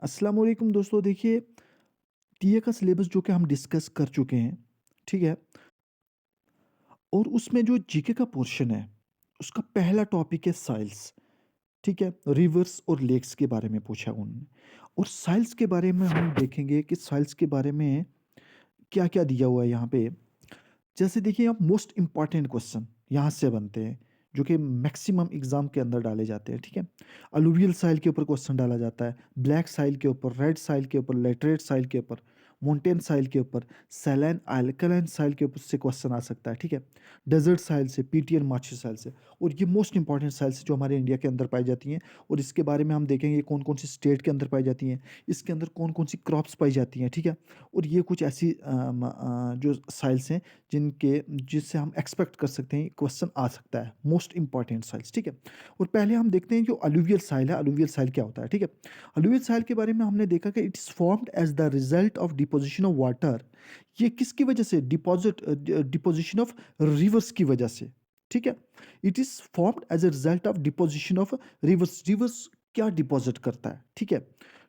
अस्सलाम वालेकुम दोस्तों। देखिए, टीए का सिलेबस जो कि हम डिस्कस कर चुके हैं, ठीक है? और उसमें जो जीके का पोर्शन है, उसका पहला टॉपिक है साइल्स, ठीक है? रिवर्स और लेक्स के बारे में पूछा उन्होंने। और साइल्स के बारे में हम देखेंगे कि साइल्स के बारे में क्या-क्या दिया हुआ है यहाँ पे। जैसे देखिए, अब मोस्ट इम्पॉर्टेंट क्वेश्चन यहाँ से बनते हैं, जो कि मैक्सिमम एग्जाम के अंदर डाले जाते हैं, ठीक है? अलुवियल साइल के ऊपर क्वेश्चन डाला जाता है, ब्लैक साइल के ऊपर, रेड साइल के ऊपर, लेटरेट साइल के ऊपर, माउंटेन साइल के ऊपर, सैलाइन अल्कलाइन साइल के ऊपर से क्वेश्चन आ सकता है, ठीक है? डेजर्ट साइल से, पीटीएन मार्शी साइल से। और ये मोस्ट इंपॉर्टेंट साइल्स जो हमारे इंडिया के अंदर पाई जाती हैं। और इसके बारे में हम देखेंगे कौन कौन सी स्टेट के अंदर पाई जाती हैं, इसके अंदर कौन कौन सी क्रॉप्स पाई जाती हैं, ठीक है? और ये कुछ ऐसी जो साइल्स हैं जिससे हम एक्सपेक्ट कर सकते हैं क्वेश्चन आ सकता है, मोस्ट इंपॉर्टेंट साइल्स, ठीक है? और पहले हम देखते हैं जो अलुवियल साइल है, अलुवियल साइल क्या होता है, ठीक है? अलुवियल साइल के बारे में हमने देखा कि it is formed as the result of deposition of water. ये किसकी वजह से? डिपोजिशन ऑफ रिवर्स की वजह से, ठीक है? It is formed as a result of deposition of rivers. Rivers क्या डिपॉजिट करता है, ठीक है?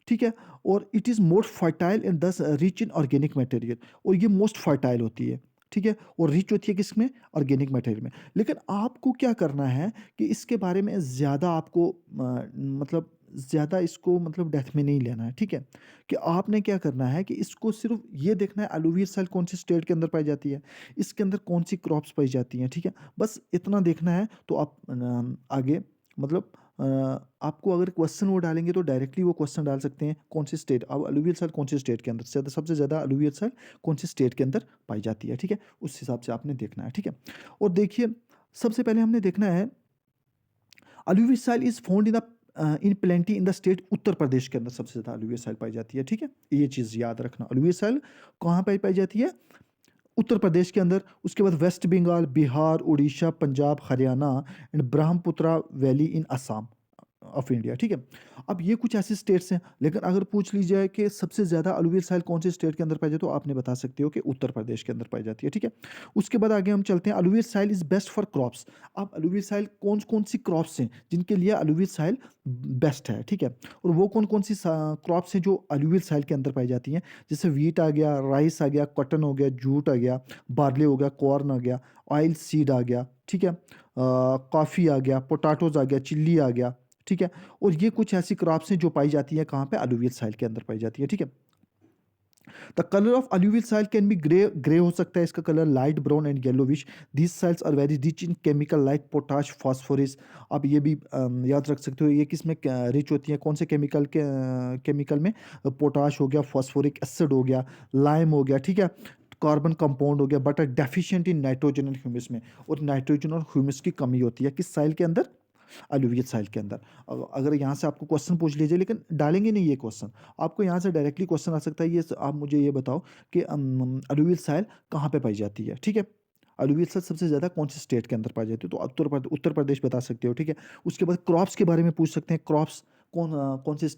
ठीक है। और it is more fertile and thus rich in organic material. और ये मोस्ट फर्टाइल होती है, ठीक है? और रिच होती है किसमें? ऑर्गेनिक मटेरियल में। लेकिन आपको क्या करना है कि इसके बारे में ज़्यादा आपको मतलब ज़्यादा इसको मतलब डेप्थ में नहीं लेना है, ठीक है? कि आपने क्या करना है कि इसको सिर्फ ये देखना है अलुवियल साइल कौन सी स्टेट के अंदर पाई जाती है, इसके अंदर कौन सी क्रॉप्स पाई जाती हैं, ठीक है? बस इतना देखना है तो आप आगे मतलब अ, आपको अगर क्वेश्चन वो डालेंगे तो डायरेक्टली वो क्वेश्चन डाल सकते हैं कौन सी स्टेट, अब अलुवियल साइल कौन सी स्टेट के अंदर ज़्यादा, सबसे ज़्यादा अलुवियल साइल कौन सी स्टेट के अंदर पाई जाती है, ठीक है? उस हिसाब से आपने देखना है, ठीक है? और देखिए, सबसे पहले हमने देखना है alluvial soil is found in plenty in the state Uttar Pradesh के अंदर सबसे ज़्यादा अलुवियल साइल पाई जाती है, ठीक है? ये चीज़ याद रखना, अलुवियल साइल कहाँ पाई पाई जाती है? उत्तर प्रदेश के अंदर। उसके बाद West Bengal, Bihar, Orissa, Punjab, Haryana and Brahmaputra valley in Assam of India, ठीक है? अब ये कुछ ऐसे स्टेट्स हैं, लेकिन अगर पूछ ली जाए कि सबसे ज़्यादा अलुवियल साइल कौन से स्टेट के अंदर पाई जाती है, तो आपने बता सकते हो कि उत्तर प्रदेश के अंदर पाई जाती है, ठीक है? उसके बाद आगे हम चलते हैं, alluvial soil is best for crops. अब अलुवियल साइल कौन-कौन सी क्रॉप्स हैं, जिनके लिए अलुवियल साइल बेस्ट है, ठीक है? और वो कौन-कौन सी क्रॉप्स हैं जो अलुवियल साइल के अंदर पाई जाती हैं? जैसे व्हीट आ गया, राइस आ गया, कॉटन हो गया, जूट आ गया, बार्ले हो गया, कॉर्न आ गया, ऑयल सीड आ गया, ठीक है? कॉफ़ी आ गया, पोटैटोज़ आ गया, चिल्ली आ गया, ठीक है? और ये कुछ ऐसी क्रॉप्स हैं जो पाई जाती है कहाँ पे? अलुवियल साइल के अंदर पाई जाती है, ठीक है? The colour of alluvial soil can be grey grey हो सकता है इसका colour, light brown and yellowish. These soils are very rich in chemical like potash, phosphorus. आप ये भी याद रख सकते हो ये किस में रिच होती है, कौन से केमिकल में? पोटाश हो गया, फास्फोरिक एसिड हो गया, लाइम हो गया, ठीक है? कार्बन कंपाउंड हो गया, but are deficient in nitrogen and humus में। और नाइट्रोजन और ह्यूमस की कमी होती है किस साइल के अंदर? अलुवियल साइल के अंदर। अगर यहाँ से आपको क्वेश्चन पूछ लीजिए, लेकिन डालेंगे नहीं ये क्वेश्चन, आपको यहाँ से डायरेक्टली क्वेश्चन आ सकता है, ये आप मुझे ये बताओ कि अलुवियल साइल कहाँ पे पाई जाती है, ठीक है? अलुवियल साइल सबसे ज़्यादा कौन से स्टेट के अंदर पाई जाती है? तो उत्तर प्रदेश बता सकते हो, ठीक है? उसके बाद क्रॉप्स के बारे में पूछ सकते हैं, क्रॉप्स कौन से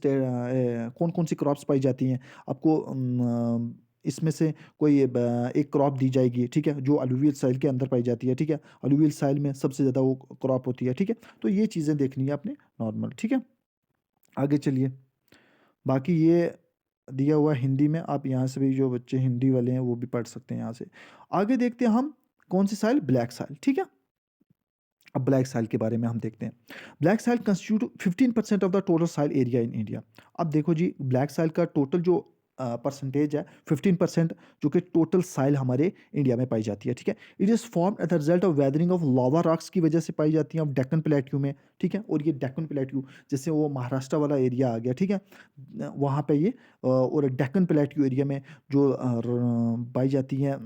कौन कौन सी क्रॉप्स पाई जाती हैं? आपको इसमें से कोई एक क्रॉप दी जाएगी, ठीक है? जो अलुवियल साइल के अंदर पाई जाती है, ठीक है? अलुवियल साइल में सबसे ज़्यादा वो क्रॉप होती है, ठीक है? तो ये चीज़ें देखनी है आपने नॉर्मल, ठीक है? आगे चलिए, बाकी ये दिया हुआ है हिंदी में, आप यहाँ से भी जो बच्चे हिंदी वाले हैं वो भी पढ़ सकते हैं यहाँ से। आगे देखते हैं हम कौन सी साइल? ब्लैक साइल, ठीक है? अब ब्लैक साइल के बारे में हम देखते हैं। Black soil constitute 15% of the total soil area in India. अब देखो जी, ब्लैक साइल का टोटल जो परसेंटेज है 15%, जो कि टोटल साइल हमारे इंडिया में पाई जाती है, ठीक है? It is form at the result of weathering of lava rocks की वजह से पाई जाती है ऑफ डेक्कन प्लेट्यू में, ठीक है? और ये डेक्कन प्लेट्यू जैसे वो महाराष्ट्र वाला एरिया आ गया, ठीक है? वहाँ पे ये और डेक्कन प्लेट्यू एरिया में जो पाई जाती है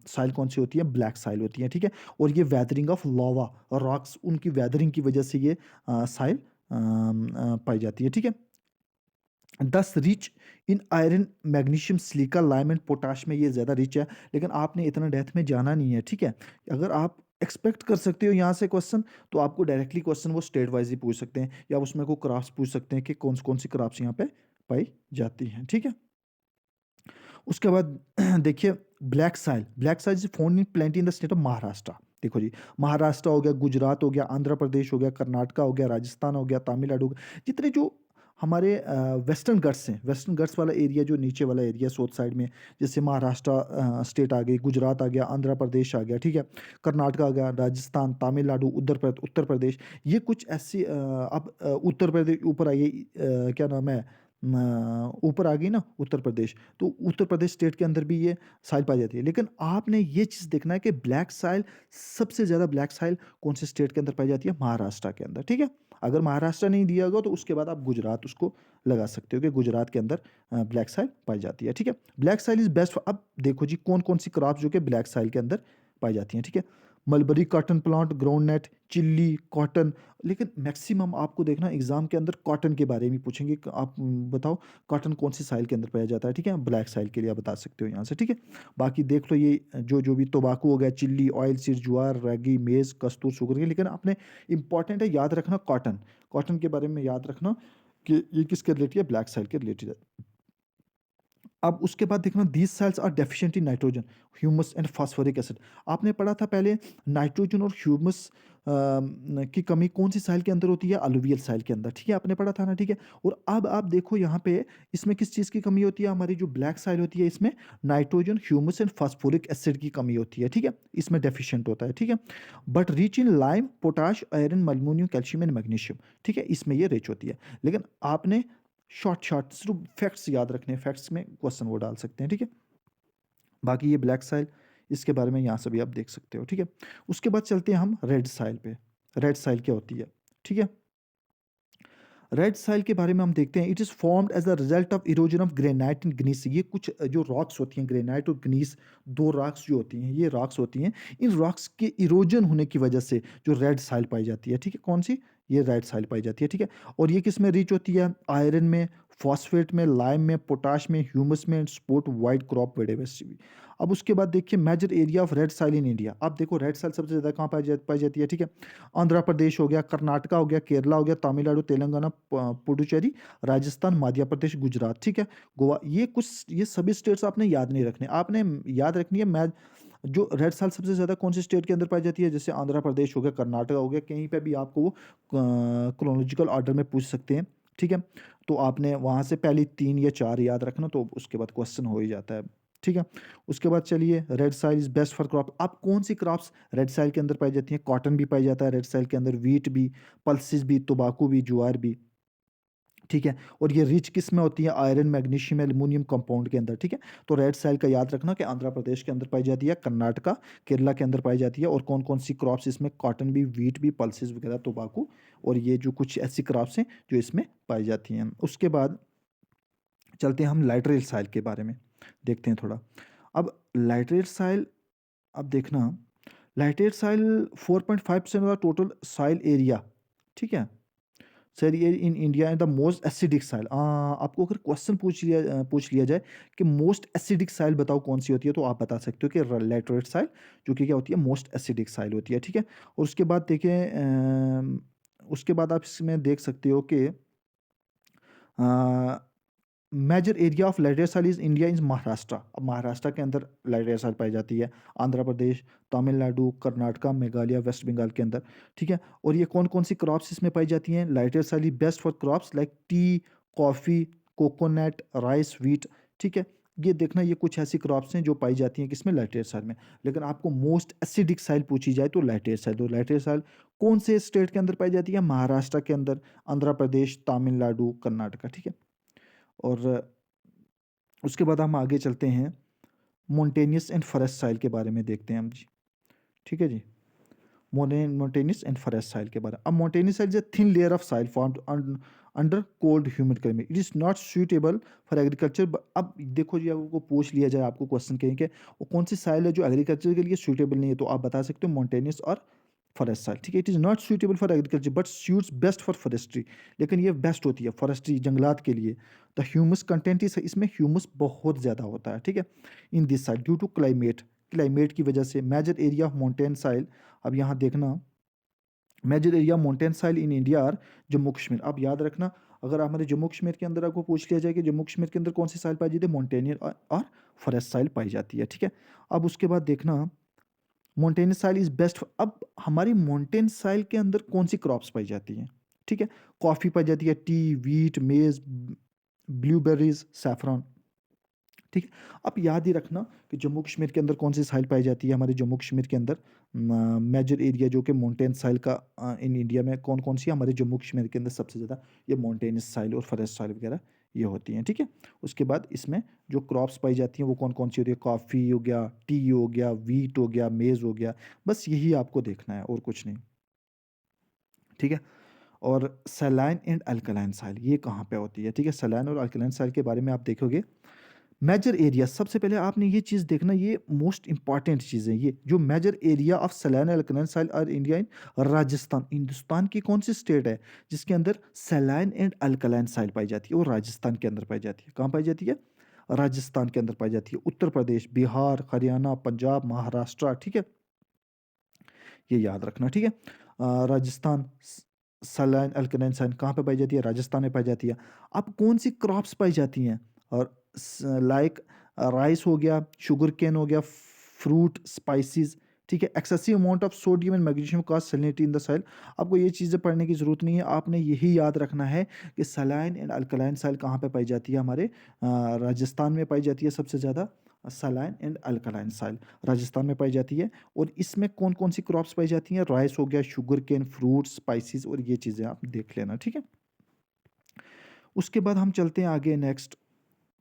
साइल कौन सी होती है? ब्लैक साइल होती है, ठीक है? और ये वेदरिंग ऑफ लावा रॉक्स, उनकी वेदरिंग की वजह से ये साइल पाई जाती है, ठीक है? दस rich in iron, magnesium, silica, lime and potash में ये ज़्यादा रिच है, लेकिन आपने इतना डेप्थ में जाना नहीं है, ठीक है? अगर आप एक्सपेक्ट कर सकते हो यहाँ से क्वेश्चन, तो आपको डायरेक्टली क्वेश्चन वो स्टेट वाइज ही पूछ सकते हैं, या उसमें को क्रॉप्स पूछ सकते हैं कि कौन सी क्रॉप्स यहाँ पे पाई जाती हैं, ठीक है? उसके बाद देखिए, black soil is found in plenty in the state of Maharashtra. देखो जी, महाराष्ट्र हो गया, गुजरात हो गया, आंध्र प्रदेश हो गया, कर्नाटका हो गया, राजस्थान हो गया, तमिलनाडु हो गया, जितने जो हमारे वेस्टर्न घाट्स हैं, वेस्टर्न घाट्स वाला एरिया जो नीचे वाला एरिया साउथ साइड में, जैसे महाराष्ट्र स्टेट आ गई, गुजरात आ गया, आंध्र प्रदेश आ गया, ठीक है, कर्नाटक आ गया, राजस्थान, तमिलनाडु, उत्तर प्रदेश, ये कुछ ऐसी अब उत्तर प्रदेश ऊपर आइए, क्या नाम है, ऊपर आ गई ना उत्तर प्रदेश, तो उत्तर प्रदेश स्टेट के अंदर भी ये साइल पाई जाती है। लेकिन आपने ये चीज़ देखना है कि ब्लैक साइल, सबसे ज़्यादा ब्लैक साइल कौन से स्टेट के अंदर पाई जाती है? महाराष्ट्र के अंदर, ठीक है। अगर महाराष्ट्र नहीं दिया होगा तो उसके बाद आप गुजरात उसको लगा सकते हो कि गुजरात के अंदर ब्लैक साइल पाई जाती है, ठीक है। Black soil is best. अब देखो जी कौन कौन सी क्रॉप जो कि ब्लैक साइल के अंदर पाई जाती हैं, ठीक है। Mulberry cotton plant, ground nut, chilli, cotton. लेकिन मैक्सिमम आपको देखना एग्जाम के अंदर कॉटन के बारे में पूछेंगे कि आप बताओ कॉटन कौन सी साइल के अंदर पाया जाता है, ठीक है। ब्लैक साइल के लिए आप बता सकते हो यहाँ से, ठीक है। बाकी देख लो ये जो जो भी तंबाकू हो गया, चिल्ली, ऑयल सीड, ज्वार, रागी, मेज, कस्तूर, शुगर के। लेकिन आपने इंपॉर्टेंट है याद रखना कॉटन, कॉटन के बारे में याद रखना कि ये किसके रिलेटेड है? ब्लैक साइल के रिलेटेड है। अब उसके बाद देखना these soils are deficient in nitrogen, humus and phosphoric acid. आपने पढ़ा था पहले नाइट्रोजन और ह्यूमस की कमी कौन सी साइल के अंदर होती है? अलुवियल साइल के अंदर, ठीक है, आपने पढ़ा था ना, ठीक है। और अब आप देखो यहाँ पे इसमें किस चीज़ की कमी होती है? हमारी जो ब्लैक साइल होती है इसमें nitrogen, humus and phosphoric acid की कमी होती है, ठीक है, इसमें डेफिशिएंट होता है, ठीक है। But rich in lime, potash, iron, aluminium, calcium and magnesium, ठीक है, इसमें ये रिच होती है। लेकिन आपने शॉर्ट शॉर्ट सिर्फ फैक्ट्स याद रखने हैं, फैक्ट्स में क्वेश्चन वो डाल सकते हैं, ठीक है। बाकी ये ब्लैक साइल, इसके बारे में यहाँ से भी आप देख सकते हो, ठीक है। उसके बाद चलते हैं हम रेड साइल पे। रेड साइल क्या होती है, ठीक है। रेड साइल के बारे में हम देखते हैं। It is formed as the result of erosion of granite and gneiss. ये कुछ जो रॉक्स होती हैं, ग्रेनाइट और ग्नीस, दो रॉक्स जो होती हैं, ये रॉक्स होती हैं। इन रॉक्स के इरोजन होने की वजह से जो रेड साइल पाई जाती है, ठीक है, कौन सी? ये रेड साइल पाई जाती है, ठीक है। और ये किस में रिच होती है? आयरन में, फॉस्फेट में, लाइम में, पोटाश में, ह्यूमस में, सपोर्ट वाइट क्रॉप वेडेवेसी। अब उसके बाद देखिए major area of red soil in India. अब देखो रेड साइल सबसे ज़्यादा कहाँ पाई जाती है, ठीक है। आंध्र प्रदेश हो गया, कर्नाटका हो गया, केरला हो गया, तमिलनाडु, तेलंगाना, पुडुचेरी, राजस्थान, मध्य प्रदेश, गुजरात, ठीक है, गोवा। ये सभी स्टेट्स आपने याद नहीं रखने, आपने याद रखनी है मैं जो रेड साल सबसे ज़्यादा कौन से स्टेट के अंदर पाई जाती है? जैसे आंध्र प्रदेश हो गया, कर्नाटका हो गया, कहीं पे भी आपको वो क्रोनोलॉजिकल ऑर्डर में पूछ सकते हैं, ठीक है। तो आपने वहाँ से पहले 3 या 4 याद रखना, तो उसके बाद क्वेश्चन हो ही जाता है, ठीक है। उसके बाद चलिए red soil is best for crop. अब कौन सी क्रॉप्स रेड साइल के अंदर पाई जाती हैं? कॉटन भी पाई जाता है रेड साइल के अंदर, व्हीट भी, पल्सेस भी, तंबाकू भी, ज्वार भी, ठीक है। और ये रिच किस में होती है? आयरन, मैग्नीशियम, एल्यूमिनियम कंपाउंड के अंदर, ठीक है। तो रेड साइल का याद रखना कि आंध्र प्रदेश के अंदर पाई जाती है, कर्नाटका, केरला के अंदर पाई जाती है। और कौन कौन सी क्रॉप्स इसमें? कॉटन भी, व्हीट भी, पल्सेस वगैरह, तंबाकू, और ये जो कुछ ऐसी क्रॉप्स हैं जो इसमें पाई जाती हैं। उसके बाद चलते हैं हम लाइटरेट साइल के बारे में देखते हैं थोड़ा। अब लाइटरेट साइल, अब देखना laterite soil 4.5% of the total soil area, ठीक है। सर ये in India the most acidic soil. आपको अगर क्वेश्चन पूछ लिया जाए कि मोस्ट एसिडिक साइल बताओ कौन सी होती है, तो आप बता सकते हो कि लैटरेट साइल, जो कि क्या होती है? मोस्ट एसिडिक साइल होती है, ठीक है। और उसके बाद देखें उसके बाद आप इसमें देख सकते हो कि major area of laterite soil is India is Maharashtra. अब महाराष्ट्र के अंदर लाइटरेट साइल पाई जाती है, आंध्र प्रदेश, तमिलनाडु, कर्नाटका, मेघालय, वेस्ट बंगाल के अंदर, ठीक है। और ये कौन कौन सी क्रॉप्स इसमें पाई जाती हैं? Laterite soil is best for crops like tea, coffee, coconut, rice, wheat, ठीक है। ये देखना ये कुछ ऐसी क्रॉप्स हैं जो पाई जाती हैं किसमें? लाइटरेट साइल में। लेकिन आपको मोस्ट एसिडिक साइल पूछी जाए तो लाइटरेट साइल, तो लाइटरेट साइल कौन से स्टेट के अंदर पाई जाती है? महाराष्ट्र के अंदर, आंध्र प्रदेश, तमिलनाडु, कर्नाटका, ठीक है। और उसके बाद हम आगे चलते हैं, मोन्टेनियस एंड फॉरेस्ट साइल के बारे में देखते हैं हम जी, ठीक है जी। मोन्टेनियस एंड फॉरेस्ट साइल के बारे में। अब mountainous soil is a thin layer of soil formed under cold humid climate, it is not suitable for agriculture. अब देखो जी, आपको पूछ लिया जाए, आपको क्वेश्चन कहें कि वो कौन सी साइल है जो एग्रीकल्चर के लिए सूटेबल नहीं है, तो आप बता सकते हो मोन्टेनियस और फॉरेस्ट साइल, ठीक है। It is not suitable for agriculture but suits best for forestry. लेकिन ये बेस्ट होती है फॉरेस्ट्री, जंगलात के लिए। द ह्यूमस कंटेंट इस इसमें ह्यूमस बहुत ज़्यादा होता है, ठीक है, in this side due to climate, climate की वजह से। Major area of mountain soil, अब यहाँ देखना major area mountain soil in India are Jammu Kashmir. अब याद रखना, अगर हमारे जम्मू कश्मीर के अंदर आपको पूछ लिया जाए कि जम्मू कश्मीर के अंदर कौन सी साइल पाई जाती है? माउंटेनियर और फॉरेस्ट साइल पाई जाती है, ठीक है। अब उसके बाद देखना माउंटेन साइल इज बेस्ट। अब हमारी माउंटेन साइल के अंदर कौन सी क्रॉप्स पाई जाती हैं, ठीक है। कॉफ़ी पाई जाती है, टी, व्हीट, मेज़, ब्लूबेरीज़, सैफ़रॉन, ठीक है। आप याद ही रखना कि जम्मू कश्मीर के अंदर कौन सी साइल पाई जाती है। हमारे जम्मू कश्मीर के अंदर मेजर एरिया जो कि माउंटेन साइल का इन इंडिया में कौन कौन सी है, हमारे जम्मू कश्मीर के अंदर सबसे ज़्यादा ये माउंटेनस साइल और फॉरेस्ट साइल वगैरह ये होती हैं, ठीक है। उसके बाद इसमें जो क्रॉप्स पाई जाती हैं वो कौन कौन सी होती है, कॉफ़ी हो गया, टी हो गया, वीट हो गया, मेज़ हो गया, बस यही आपको देखना है और कुछ नहीं, ठीक है। और सलाइन एंड अल्कलाइन साइल ये कहाँ पे होती है, ठीक है। सलाइन और अल्कलाइन साइल के बारे में आप देखोगे मेजर एरिया, सबसे पहले आपने ये चीज़ देखना, ये मोस्ट इंपॉर्टेंट चीज़ है, ये जो major area of saline alkaline soil और इंडिया इन राजस्थान, हिंदुस्तान की कौन सी स्टेट है जिसके अंदर सैलाइन एंड अल्कलाइन साइल पाई जाती है, वो राजस्थान के अंदर पाई जाती है। कहाँ पाई जाती है? राजस्थान के अंदर पाई जाती है। उत्तर प्रदेश, बिहार, हरियाणा, पंजाब, महाराष्ट्र, ठीक है, ये याद रखना, ठीक है। राजस्थान सलाइन अल्कलाइन साइल कहाँ पे पाई जाती है? राजस्थान में पाई जाती है। अब कौन सी क्रॉप्स पाई जाती हैं? और लाइक राइस हो गया, शुगर केन हो गया, फ्रूट, स्पाइसेस, ठीक है। Excessive amount of sodium and magnesium cause salinity in the soil. आपको ये चीज़ें पढ़ने की ज़रूरत नहीं है, आपने यही याद रखना है कि सलाइन एंड अल्कलाइन साइल कहाँ पे पाई जाती है? हमारे राजस्थान में पाई जाती है सबसे ज़्यादा। सलाइन एंड अल्कलाइन साइल राजस्थान में पाई जाती है। और इसमें कौन कौन सी क्रॉप्स पाई जाती हैं? राइस हो गया, शुगर केन, फ्रूट्स, स्पाइसेस, और ये चीज़ें आप देख लेना, ठीक है। उसके बाद हम चलते हैं आगे, नेक्स्ट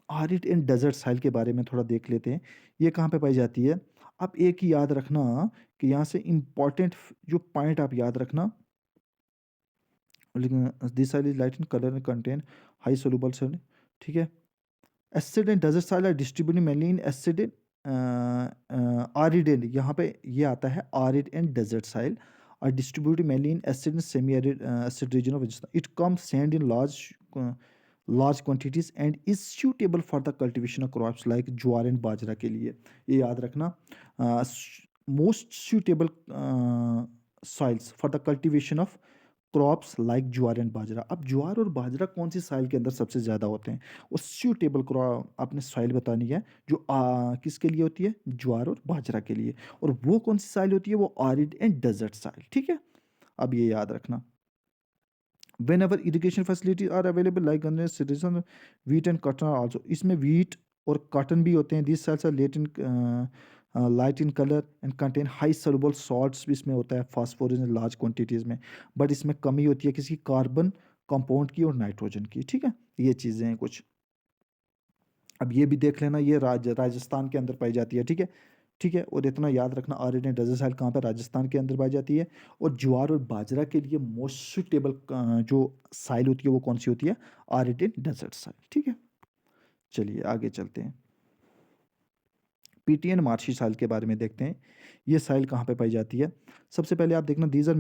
आरिड एंड डेजर्ट साइल के बारे में थोड़ा देख लेते हैं। ये कहाँ पे पाई जाती है? आप एक ही याद रखना कि यहाँ से इम्पॉर्टेंट जो पॉइंट आप याद रखना, लेकिन this soil is light in colour and contain high soluble salt, ठीक है। Acid and desert soil are distributed mainly in acid arid, यहाँ पे ये आता है arid and desert soil are distributed mainly in acid and semi-arid acid region of Rajasthan. It comes sand in large quantities and is suitable for the cultivation of crops like jowar and बाजरा के लिए, ये याद रखना। Most suitable soils for the cultivation of crops like jowar and bajra. अब ज्वार और बाजरा कौन सी साइल के अंदर सबसे ज़्यादा होते हैं? और सूटेबल क्रॉप आपने साइल बतानी है जो किसके लिए होती है? ज्वार और बाजरा के लिए। और वो कौन सी साइल होती है? वो आरिड एंड डेजर्ट साइल, ठीक है। अब ये याद रखना, whenever irrigation facility are available like citizen wheat and cotton also, इसमें वीट और कॉटन भी होते हैं। This soils are late in light in colour and contain high soluble salts भी इसमें होता है, फास्फोरस इन लार्ज क्वांटिटीज़ में, बट इसमें कमी होती है किसी कार्बन कंपाउंड की और नाइट्रोजन की, ठीक है। ये चीज़ें हैं कुछ। अब ये भी देख लेना, ये राजस्थान के अंदर पाई जाती है, ठीक है, ठीक है। और इतना याद रखना, आरिड एंड डेजर्ट साइल कहाँ पर? राजस्थान के अंदर पाई जाती है। और ज्वार और बाजरा के लिए मोस्ट सुटेबल जो साइल होती है वो कौन सी होती है? आरिड एंड डेजर्ट साइल, ठीक है। चलिए आगे चलते हैं, पीटीएन मार्शी साइल के बारे में देखते हैं। ये साइल कहाँ पे पाई जाती है? सबसे पहले आप देखना, दीज आर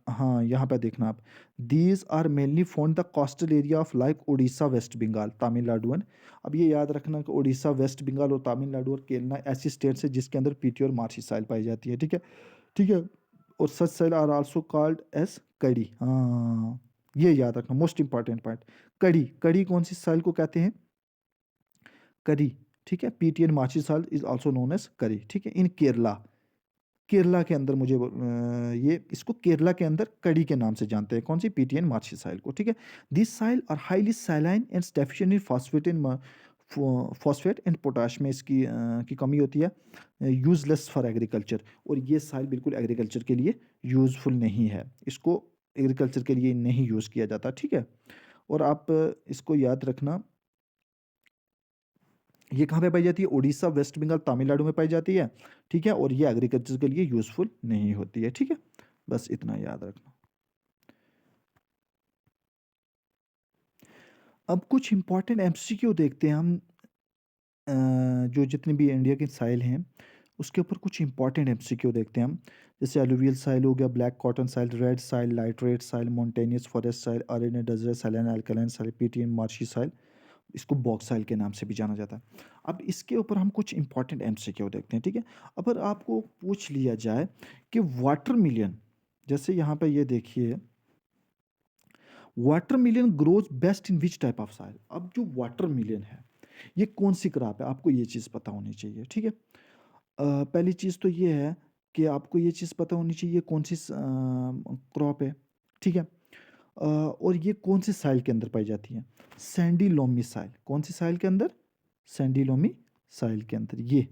हाँ यहाँ पे देखना आप, these are mainly found the coastal area of like Orissa, West Bengal, Tamil Nadu and. अब ये याद रखना कि उड़ीसा, वेस्ट बंगाल और तमिलनाडु और केरला ऐसी स्टेट्स है जिसके अंदर पीटी और मार्शी साइल पाई जाती है, ठीक है, ठीक है। और सच साइल आर आल्सो कॉल्ड एज कड़ी, हाँ ये याद रखना, मोस्ट इंपॉर्टेंट पॉइंट। कड़ी, कड़ी कौन सी साइल को कहते हैं? करी, ठीक है। पीटीएन माची साल इज आल्सो नोन एज करी, ठीक है, इन केरला। केरला के अंदर ये इसको केरला के अंदर कड़ी के नाम से जानते हैं, कौन सी? पीटीएन माची साइल को, ठीक है। This soil are highly saline and deficient in phosphate and potash में इसकी की कमी होती है, यूजलेस फॉर एग्रीकल्चर। और ये साइल बिल्कुल एग्रीकल्चर के लिए यूजफुल नहीं है, इसको एग्रीकल्चर के लिए नहीं यूज़ किया जाता, ठीक है। और आप इसको याद रखना, ये कहाँ पे पाई जाती है? उड़ीसा, वेस्ट बंगाल, तमिलनाडु में पाई जाती है, ठीक है। और ये एग्रीकल्चर के लिए यूजफुल नहीं होती है, ठीक है। बस इतना याद रखना। अब कुछ इंपॉर्टेंट एमसीक्यू देखते हैं हम, जो जितनी भी इंडिया की साइल हैं उसके ऊपर कुछ इंपॉर्टेंट एमसीक्यू देखते हैं हम। जैसे अलुवियल साइल हो गया, ब्लैक कॉटन साइल, रेड साइल, लाइटरेट साइल, मॉन्टेनियस फॉरेस्ट साइल, अरेन डेजर्ट साइल, अल्कलाइन साइल, पीटीएम मार्शी साइल, इसको बॉक्साइल के नाम से भी जाना जाता है। अब इसके ऊपर हम कुछ इंपॉर्टेंट एमसीक्यू देखते हैं, ठीक है। अगर आपको पूछ लिया जाए कि वाटर मिलियन, जैसे यहाँ पे ये देखिए, water million grows best in which type of soil. अब जो वाटर मिलियन है ये कौन सी क्रॉप है, आपको ये चीज़ पता होनी चाहिए, ठीक है। पहली चीज़ तो ये है कि आपको ये चीज़ पता होनी चाहिए कौन सी क्रॉप है, ठीक है। और ये कौन सी साइल के अंदर पाई जाती है? सैंडी लोमी साइल। कौन सी साइल के अंदर? सैंडी लोमी साइल के अंदर। ये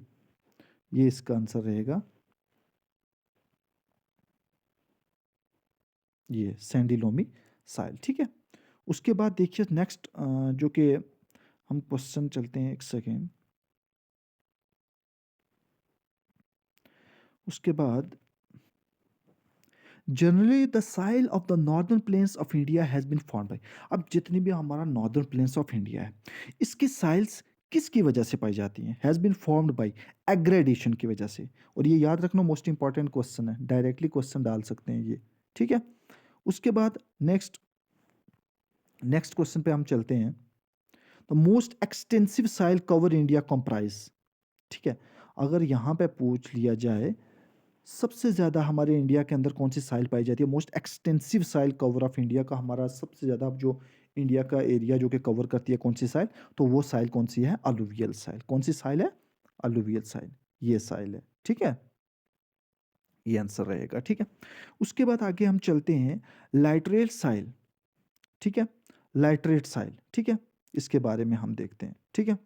इसका आंसर रहेगा, ये सैंडी लोमी साइल। ठीक है, उसके बाद देखिए नेक्स्ट जो कि हम क्वेश्चन चलते हैं, एक सेकेंड। उसके बाद generally the soil of the northern plains of India has been formed by. अब जितनी भी हमारा नॉर्दर्न प्लेन्स ऑफ इंडिया है, इसकी साइल्स किसकी वजह से पाई जाती हैं? Has been formed by aggradation की वजह से। और ये याद रखना मोस्ट इंपॉर्टेंट क्वेश्चन है, डायरेक्टली क्वेश्चन डाल सकते हैं ये। ठीक है, उसके बाद नेक्स्ट क्वेश्चन पे हम चलते हैं। The most extensive soil cover India comprise. ठीक है, अगर यहाँ पे पूछ लिया जाए सबसे ज़्यादा हमारे इंडिया के अंदर कौन सी साइल पाई जाती है, most extensive soil cover of India का, हमारा सबसे ज़्यादा जो इंडिया का एरिया जो कि कवर करती है कौन सी साइल, तो वो साइल कौन सी है? अलुवियल साइल। कौन सी साइल है? अलुवियल साइल, ये साइल है। ठीक है, ये आंसर रहेगा। ठीक है, उसके बाद आगे हम चलते हैं लाइटरेट साइल। ठीक है, लाइटरेट साइल। ठीक है, इसके बारे में हम देखते हैं। ठीक है,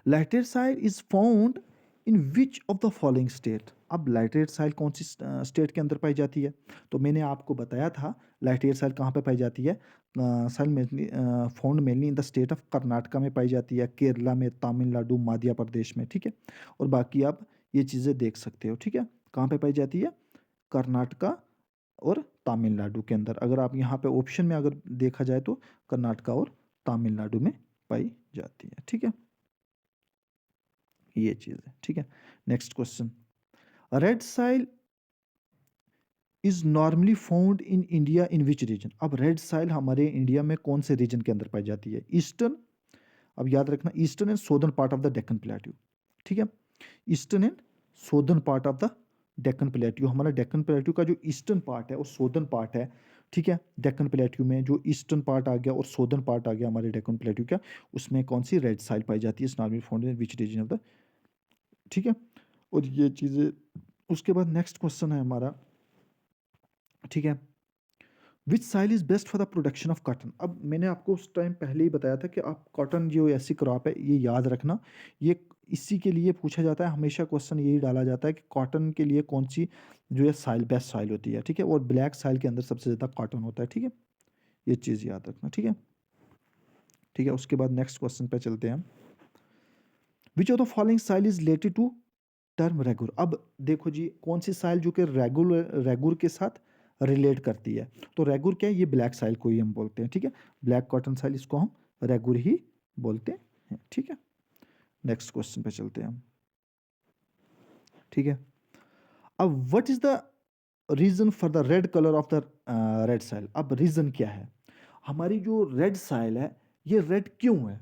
laterite soil is found in which of the following state. अब लाइटरेट साइल कौन सी स्टेट के अंदर पाई जाती है? तो मैंने आपको बताया था लाइटरेट साइल कहाँ पे पाई जाती है। Soil mainly found mainly in the state of Karnataka में पाई जाती है, केरला में, तमिलनाडु, मध्य प्रदेश में। ठीक है, और बाकी आप ये चीज़ें देख सकते हो। ठीक है, कहाँ पे पाई जाती है? कर्नाटका और तमिलनाडु के अंदर। अगर आप यहाँ पे ऑप्शन में अगर देखा जाए तो कर्नाटका और तमिलनाडु में पाई जाती है। ठीक है, ये चीज़ है। ठीक है, next question. Red soil is normally found in India in which region. अब रेड साइल हमारे इंडिया में कौन से रीजन के अंदर पाई जाती है? ईस्टर्न, अब याद रखना, eastern and southern part of the Deccan plateau. ठीक है, eastern and southern part of the Deccan plateau. हमारा डेक्कन प्लेट्यू का जो ईस्टर्न पार्ट है और सोदर्न पार्ट है, ठीक है, डेक्कन प्लेट्यू में जो ईस्टर्न पार्ट आ गया और सोदर्न पार्ट आ गया हमारे डेक्कन प्लेट्यू का, उसमें कौन सी रेड साइल पाई जाती है? Normally found in which reason of the. ठीक है, और ये चीज़ें। उसके बाद नेक्स्ट क्वेश्चन है हमारा, ठीक है, which soil is best for the production of cotton. अब मैंने आपको उस टाइम पहले ही बताया था कि आप कॉटन जो ऐसी क्रॉप है, ये याद रखना, ये इसी के लिए पूछा जाता है, हमेशा क्वेश्चन यही डाला जाता है कि कॉटन के लिए कौन सी जो है साइल बेस्ट साइल होती है। ठीक है, और ब्लैक साइल के अंदर सबसे ज़्यादा कॉटन होता है। ठीक है, ये चीज़ याद रखना। ठीक है, ठीक है, उसके बाद नेक्स्ट क्वेश्चन पे चलते हैं हम। Which of the following soil is related to term regur. अब देखो जी, कौन सी साइल जो कि रेगुर के साथ रिलेट करती है? तो रेगुर क्या है? ये ब्लैक साइल को ही हम बोलते हैं। ठीक है, ब्लैक कॉटन साइल, इसको हम रेगुर ही बोलते हैं। ठीक है, नेक्स्ट क्वेश्चन पे चलते हैं हम। ठीक है, अब what is the reason for the red colour of the red soil. अब रीजन क्या है? हमारी जो रेड साइल है, ये रेड क्यों है?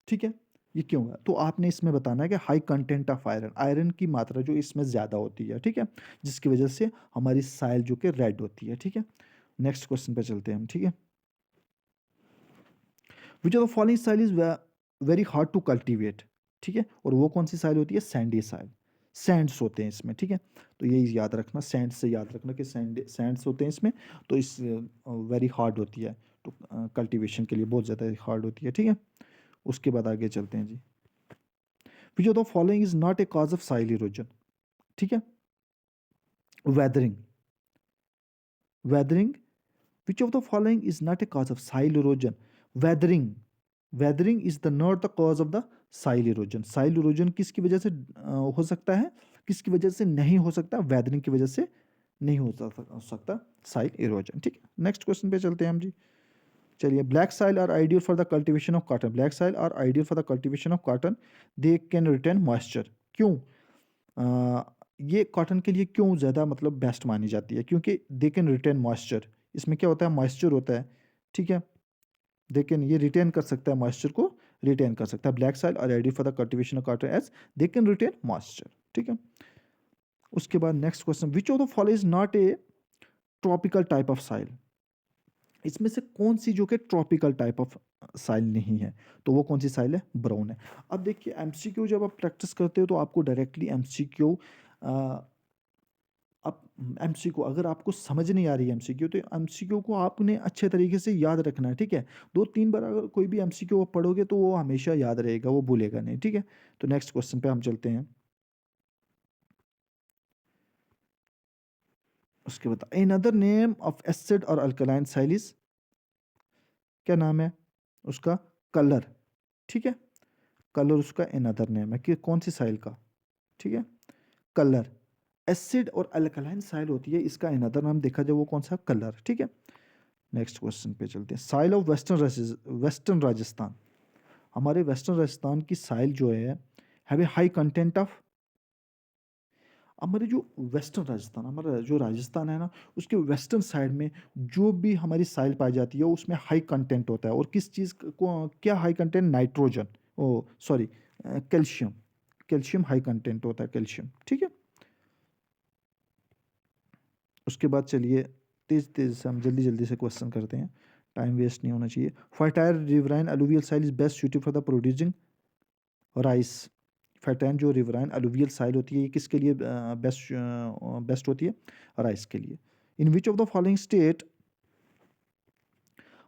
ठीक है, ये क्यों है? तो आपने इसमें बताना है कि high content of iron, iron की मात्रा जो इसमें ज़्यादा होती है। ठीक है, जिसकी वजह से हमारी साइल जो कि रेड होती है। ठीक है, नेक्स्ट क्वेश्चन पे चलते हैं हम। ठीक है, which of the following soil is very hard to cultivate. ठीक है, और वो कौन सी साइल होती है? सैंडी साइल, सैंड्स होते हैं इसमें। ठीक है, तो ये याद रखना, सैंड से याद रखना कि सैंड्स होते हैं इसमें, तो इस वेरी हार्ड होती है, तो कल्टीवेशन के लिए बहुत ज़्यादा हार्ड होती है। ठीक है, उसके बाद आगे चलते हैं जी। Which of the following is not a cause of soil erosion. ठीक है, weathering, weathering, which of the following is not a cause of soil erosion? Weathering, weathering is the not the cause of the soil erosion. Soil erosion किसकी वजह से हो सकता है, किसकी वजह से नहीं हो सकता? वेदरिंग की वजह से नहीं हो सकता साइल इरोजन। ठीक है, नेक्स्ट क्वेश्चन पे चलते हैं हम जी। चलिए, black soil are ideal for the cultivation of cotton. Black soil are ideal for the cultivation of cotton, they can retain moisture. क्यों? ये कॉटन के लिए क्यों ज़्यादा मतलब बेस्ट मानी जाती है? क्योंकि दे कैन रिटेन मॉइस्चर। इसमें क्या होता है? मॉइस्चर होता है। ठीक है, दे कैन, ये रिटेन कर सकता है, मॉइस्चर को रिटेन कर सकता है। Black soil are ready for the cultivation of cotton as they can retain moisture. ठीक है, उसके बाद next question, which of the follow is not a tropical type of soil. इसमें से कौन सी जो कि ट्रॉपिकल टाइप ऑफ साइल नहीं है? तो वो कौन सी साइल है? ब्राउन है। अब देखिए, एमसीक्यू जब आप प्रैक्टिस करते हो तो आपको डायरेक्टली एमसीक्यू अब एमसीक्यू अगर आपको समझ नहीं आ रही है एमसीक्यू, तो एमसीक्यू को आपने अच्छे तरीके से याद रखना है, ठीक है? 2-3 बार अगर कोई भी एमसीक्यू आप पढ़ोगे तो वो हमेशा याद रहेगा, वो भूलेगा नहीं, ठीक है? तो नेक्स्ट क्वेश्चन पे हम चलते हैं। उसके बाद अनदर नेम ऑफ एसिड और अल्कलाइन साइल इज, क्या नाम है उसका? कलर, ठीक है? कलर उसका अनदर नेम है कि कौन सी साइल का, ठीक है? कलर। एसिड और अल्कलाइन साइल होती है, इसका अनदर नाम देखा जाए वो कौन सा? कलर, ठीक है? नेक्स्ट क्वेश्चन पे चलते हैं। साइल ऑफ वेस्टर्न राजस्थान, हमारे वेस्टर्न राजस्थान की साइल जो है have a high content of, हमारे जो वेस्टर्न राजस्थान, हमारा जो राजस्थान है ना, उसके वेस्टर्न साइड में जो भी हमारी साइल पाई जाती है उसमें हाई कंटेंट होता है। और किस चीज़ को, क्या high content? Nitrogen, oh sorry, calcium. Calcium high content होता है, कैल्शियम, ठीक है? उसके बाद चलिए तेज तेज से हम जल्दी जल्दी से क्वेश्चन करते हैं, टाइम वेस्ट नहीं होना चाहिए। Fertile riverine alluvial soil is best suited for the producing rice. Fertile जो रिवराइन अलुवियल साइल होती है ये किसके लिए बेस्ट होती है? राइस के लिए। In which of the following state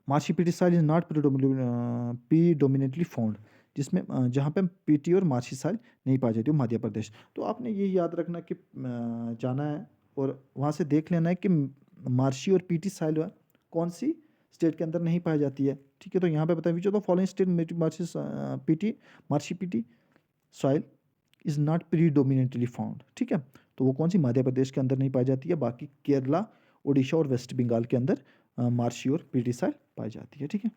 marshy peaty soil is not predominantly found, जिसमें जहाँ पे पीटी और मार्शी साइल नहीं पाई जाती, मध्य प्रदेश। तो आपने ये याद रखना कि जाना है और वहाँ से देख लेना है कि मार्शी और पीटी साइल कौन सी स्टेट के अंदर नहीं पाई जाती है, ठीक है? तो यहाँ पे बताएं विच of the following state marshy PT marshy PT soil is not predominantly found, ठीक है? तो वो कौन सी मध्य प्रदेश के अंदर नहीं पाई जाती है, बाकी केरला, उड़ीसा और वेस्ट बंगाल के अंदर मार्शी और पीटी सॉइल पाई जाती है, ठीक है?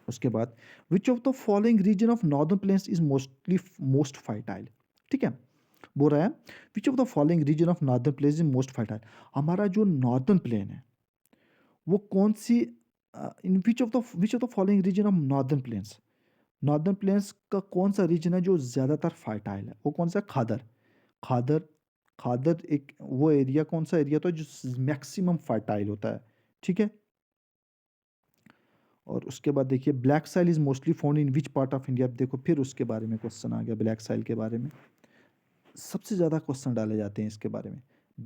उसके बाद which of the following region of northern plains is most fertile, ठीक है? बोल रहा है which of the following region of northern plains is most fertile. हमारा जो नॉर्दर्न प्लेन है वो कौन सी, in which of the following region of northern plains, northern plains का कौन सा रीजन है जो ज़्यादातर फर्टाइल है? वो कौन सा? खादर। खादर, खादर एक वो एरिया, कौन सा एरिया था जो मैक्सिमम फर्टाइल होता है, ठीक है? और उसके बाद देखिए black soil is mostly found in which part of India. देखो फिर उसके बारे में क्वेश्चन आ गया, ब्लैक साइल के बारे में सबसे ज़्यादा क्वेश्चन डाले जाते हैं इसके बारे में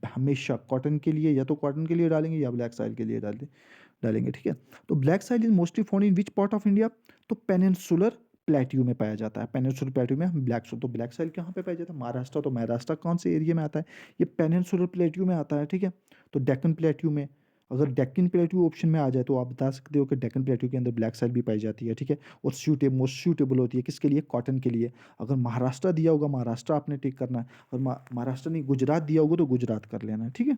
हमेशा। कॉटन के लिए या तो कॉटन के लिए डालेंगे या ब्लैक साइल के लिए डालेंगे, ठीक है? तो black soil is mostly found in which part of India? तो पेनिनसुलर प्लेट्यू में पाया जाता है। पेनिनसुलर प्लेट्यू में ब्लैक सोल, तो ब्लैक साइल कहाँ पे पाया जाता है? महाराष्ट्र। तो महाराष्ट्र कौन से एरिया में आता है? ये पेनिनसुलर प्लेट्यू में आता है, ठीक है? तो डेक्कन प्लेट्यू में, अगर डेक्कन प्लेट्यू ऑप्शन में आ जाए तो आप बता सकते हो कि डेक्कन प्लेट्यू के अंदर ब्लैक साइल भी पाई जाती है, ठीक है? और मोस्ट सूटेबल होती है किसके लिए? कॉटन के लिए। अगर महाराष्ट्र दिया होगा महाराष्ट्र आपने टिक करना है, और महाराष्ट्र नहीं गुजरात दिया होगा तो गुजरात कर लेना है, ठीक है?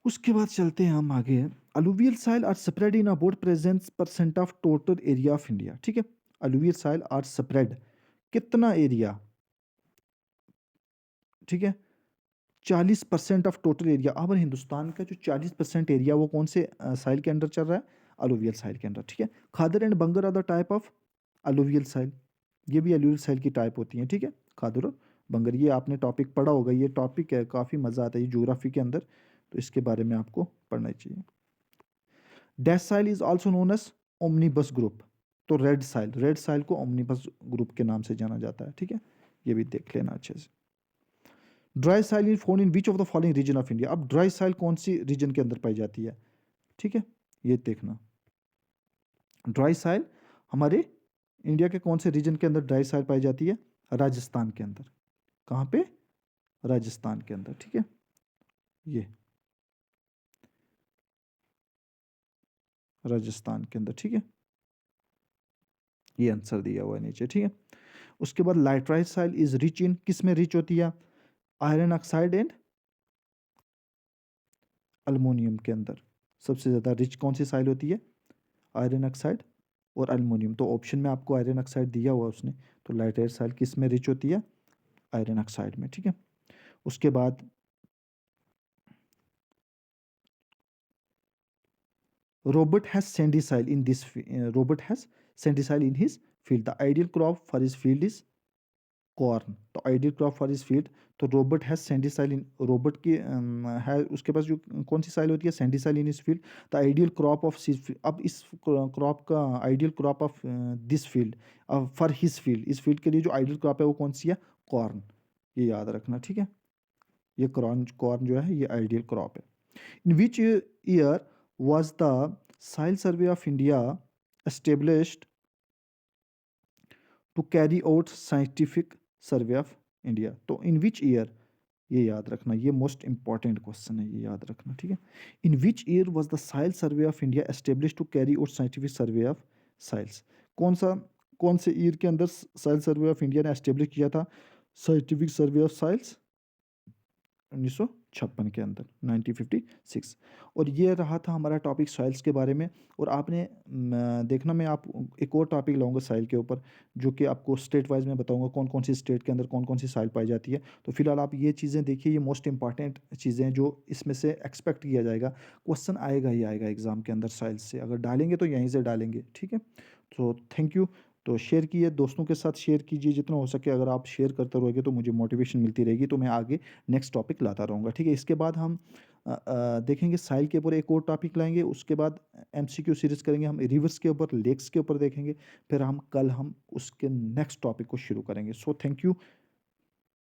उसके बाद चलते हैं हम आगे। Alluvial soil are spread in about present percent of total area of India, ठीक है? अलुवियल साइल आर स्प्रेड, कितना एरिया, ठीक है? 40% ऑफ टोटल एरिया। अब हिंदुस्तान का जो 40% एरिया वो कौन से साइल के अंडर चल रहा है? अलुवियल साइल के अंडर, ठीक है? Khadar and bangar are the type of alluvial soil, ये भी अलुवियल साइल की टाइप होती हैं, ठीक है? खादर और बंगर, ये आपने टॉपिक पढ़ा होगा, ये टॉपिक है काफ़ी मज़ा आता है ये ज्योग्राफी के अंदर, तो इसके बारे में आपको पढ़ना चाहिए। The soil is also known as omnibus group. तो रेड साइल को ओमनीबस ग्रुप के नाम से जाना जाता है, ठीक है? ये भी देख लेना अच्छे से। Dry soil is found in which of the following region of India. अब ड्राई साइल कौन सी रीजन के अंदर पाई जाती है, ठीक है? ये देखना, ड्राई साइल हमारे इंडिया के कौन से रीजन के अंदर ड्राई साइल पाई जाती है? राजस्थान के अंदर। कहाँ पे? राजस्थान के अंदर, ठीक है? ये राजस्थान के अंदर, ठीक है? ये आंसर दिया हुआ है नीचे, ठीक है? उसके बाद लाइट्राइट साइल इज रिच इन, किस में रिच होती है? आयरन ऑक्साइड एंड अल्मोनियम के अंदर सबसे ज़्यादा रिच कौन सी साइल होती है? आयरन ऑक्साइड और अल्मोनियम। तो ऑप्शन में आपको आयरन ऑक्साइड दिया हुआ उसने, तो लाइट्राइट साइल किस में रिच होती है? आयरन ऑक्साइड में, ठीक है? उसके बाद Robert has sandy soil in this. Robert has sandy soil in his field. The ideal crop for his field is corn. तो आइडियल क्रॉप फॉर इस फील्ड, तो Robert has sandy soil in, Robert की है उसके पास जो कौन सी साइल होती है? सैंडी साइल इन इस field. The ideal crop of, अब इस क्रॉप का ideal crop of this field for his field, इस फील्ड के लिए जो आइडियल क्रॉप है वो कौन सी है? कॉर्न, ये याद रखना, ठीक है। ये कॉर्न कॉर्न जो है ये आइडियल क्रॉप है। In which year was the soil survey of India established to carry out scientific survey of India? तो इन विच ईयर, ये याद रखना, ये मोस्ट इंपॉर्टेंट क्वेश्चन है, ये याद रखना, ठीक है। In which year was the soil survey of India establish to carry out scientific survey of soils? कौन सा, कौन से ईयर के अंदर साइल सर्वे ऑफ इंडिया ने एस्टेब्लिश किया था साइंटिफिक सर्वे ऑफ साइल्स? 1956 के अंदर, 1956। और ये रहा था हमारा टॉपिक सॉइल्स के बारे में। और आपने देखना, मैं आप एक और टॉपिक लाऊंगा सॉइल के ऊपर, जो कि आपको स्टेट वाइज मैं बताऊंगा कौन कौन सी स्टेट के अंदर कौन कौन सी सॉइल पाई जाती है। तो फिलहाल आप ये चीज़ें देखिए, ये मोस्ट इंपॉर्टेंट चीज़ें हैं जो इसमें से एक्सपेक्ट किया जाएगा, क्वेश्चन आएगा ही आएगा एग्जाम के अंदर सॉइल्स से, अगर डालेंगे तो यहीं से डालेंगे, ठीक है। तो थैंक यू। तो शेयर कीजिए, दोस्तों के साथ शेयर कीजिए जितना हो सके, अगर आप शेयर करते रहोगे तो मुझे मोटिवेशन मिलती रहेगी, तो मैं आगे नेक्स्ट टॉपिक लाता रहूँगा, ठीक है। इसके बाद हम देखेंगे साइल के ऊपर एक और टॉपिक लाएंगे, उसके बाद एमसीक्यू सीरीज करेंगे हम रिवर्स के ऊपर, लेक्स के ऊपर देखेंगे, फिर हम कल हम उसके नेक्स्ट टॉपिक को शुरू करेंगे। So thank you.